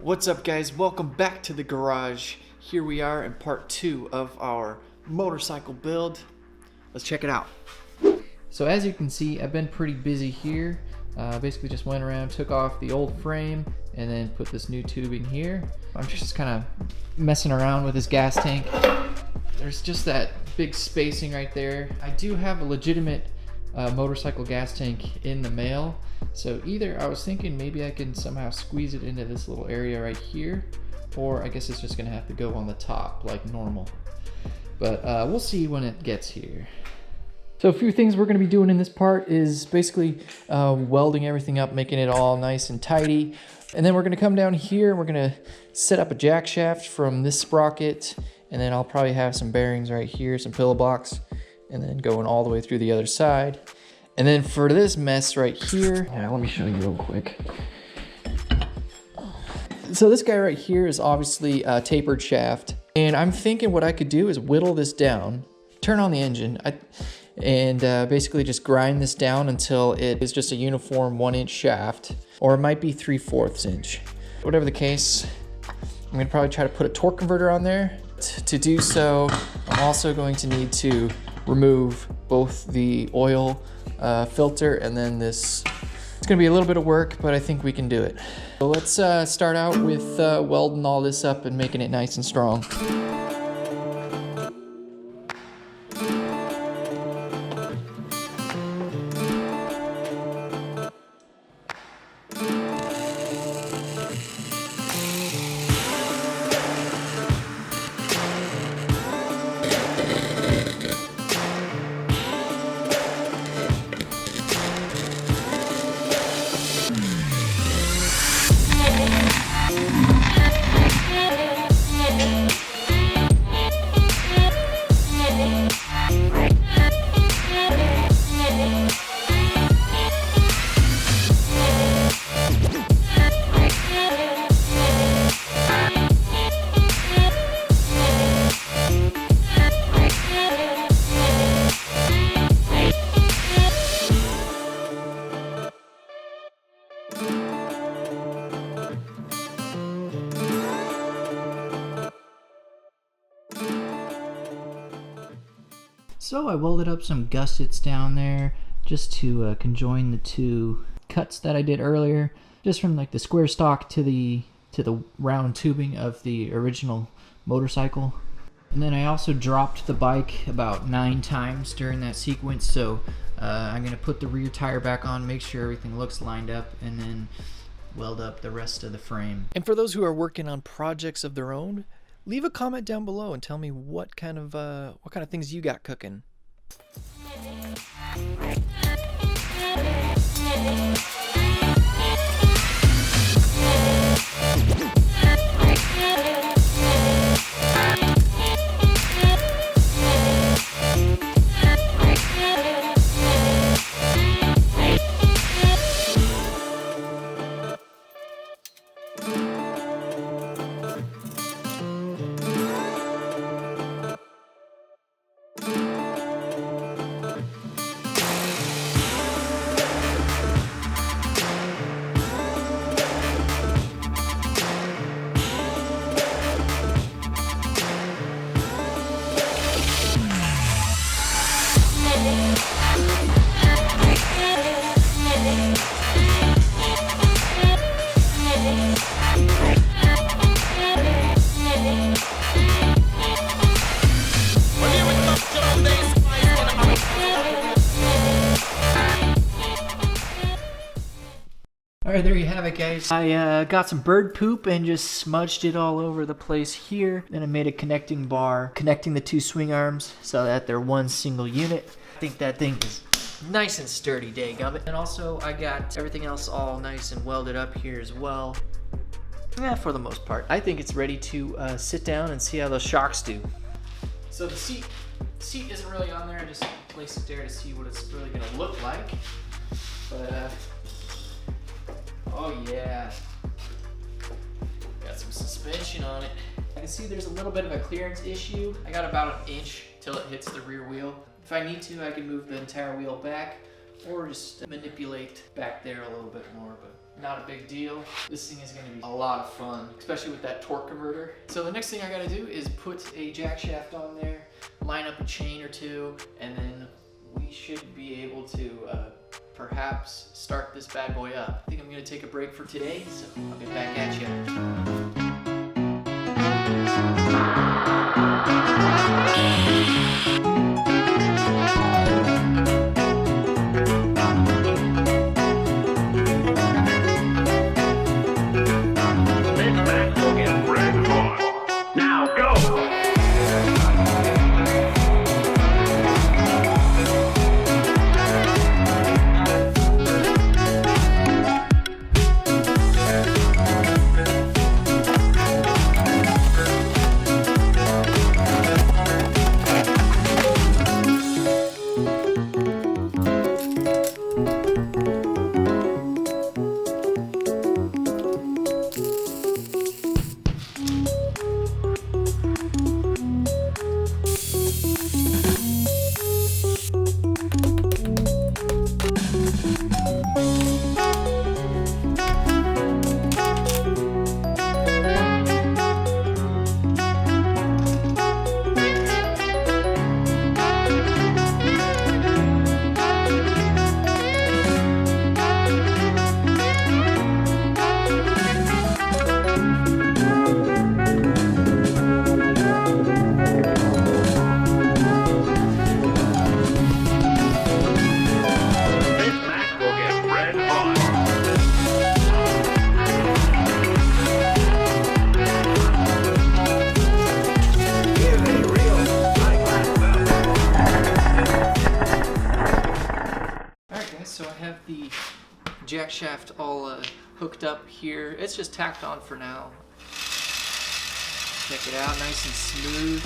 What's up, guys? Welcome back to the garage. Here we are in part 2 of our motorcycle build. Let's check it out. So as you can see, I've been pretty busy here. Basically just went around, took off the old frame, and then put this new tubing here. I'm just kind of messing around with this gas tank. There's just that big spacing right there. I do have a legitimate motorcycle gas tank in the mail. So either I was thinking maybe I can somehow squeeze it into this little area right here, or I guess it's just gonna have to go on the top like normal. But we'll see when it gets here. So a few things we're gonna be doing in this part is basically welding everything up, making it all nice and tidy. And then we're gonna come down here and we're gonna set up a jack shaft from this sprocket. And then I'll probably have some bearings right here, some pillow blocks, and then going all the way through the other side. And then for this mess right here, let me show you real quick. So this guy right here is obviously a tapered shaft. And I'm thinking what I could do is whittle this down, turn on the engine, and basically just grind this down until it is just a uniform 1-inch shaft, or it might be 3/4 inch. Whatever the case, I'm gonna probably try to put a torque converter on there. To do so, I'm also going to need to remove both the oil filter and then this. It's gonna be a little bit of work, but I think we can do it. So let's start out with welding all this up and making it nice and strong. So I welded up some gussets down there just to conjoin the two cuts that I did earlier, just from like the square stock to the round tubing of the original motorcycle. And then I also dropped the bike about 9 times during that sequence, so I'm gonna put the rear tire back on, make sure everything looks lined up, and then weld up the rest of the frame. And for those who are working on projects of their own, leave a comment down below and tell me what kind of things you got cooking. Alright, there you have it, guys. I got some bird poop and just smudged it all over the place here. Then I made a connecting bar, connecting the two swing arms so that they're one single unit. I think that thing is nice and sturdy, dadgummit. And also, I got everything else all nice and welded up here as well. Yeah, for the most part. I think it's ready to sit down and see how those shocks do. So the seat isn't really on there. I just placed it there to see what it's really gonna look like. But oh yeah, got some suspension on it. I can see there's a little bit of a clearance issue. I got about 1 inch till it hits the rear wheel. If I need to, I can move the entire wheel back, or just manipulate back there a little bit more, but not a big deal. This thing is going to be a lot of fun, especially with that torque converter. So the next thing I got to do is put a jack shaft on there, line up a chain or two, and then we should be able to perhaps start this bad boy up. I think I'm going to take a break for today, so I'll get back at you. So I have the jack shaft all hooked up here. It's just tacked on for now. Check it out, nice and smooth.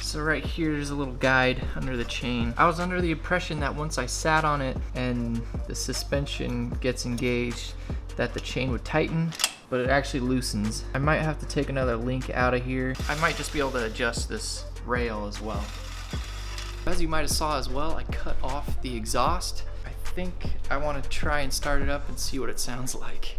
So right here, there's a little guide under the chain. I was under the impression that once I sat on it and the suspension gets engaged, that the chain would tighten, but it actually loosens. I might have to take another link out of here. I might just be able to adjust this rail as well. As you might have saw as well, I cut off the exhaust. I think I want to try and start it up and see what it sounds like.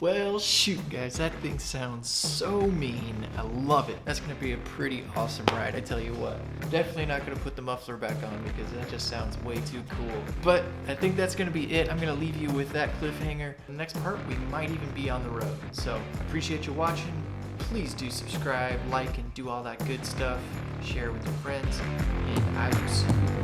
Well, shoot, guys, that thing sounds so mean. I love it. That's gonna be a pretty awesome ride, I tell you what. Definitely not gonna put the muffler back on because that just sounds way too cool. But I think that's gonna be it. I'm gonna leave you with that cliffhanger. The next part, we might even be on the road. So, appreciate you watching. Please do subscribe, like, and do all that good stuff. Share with your friends, and I will see you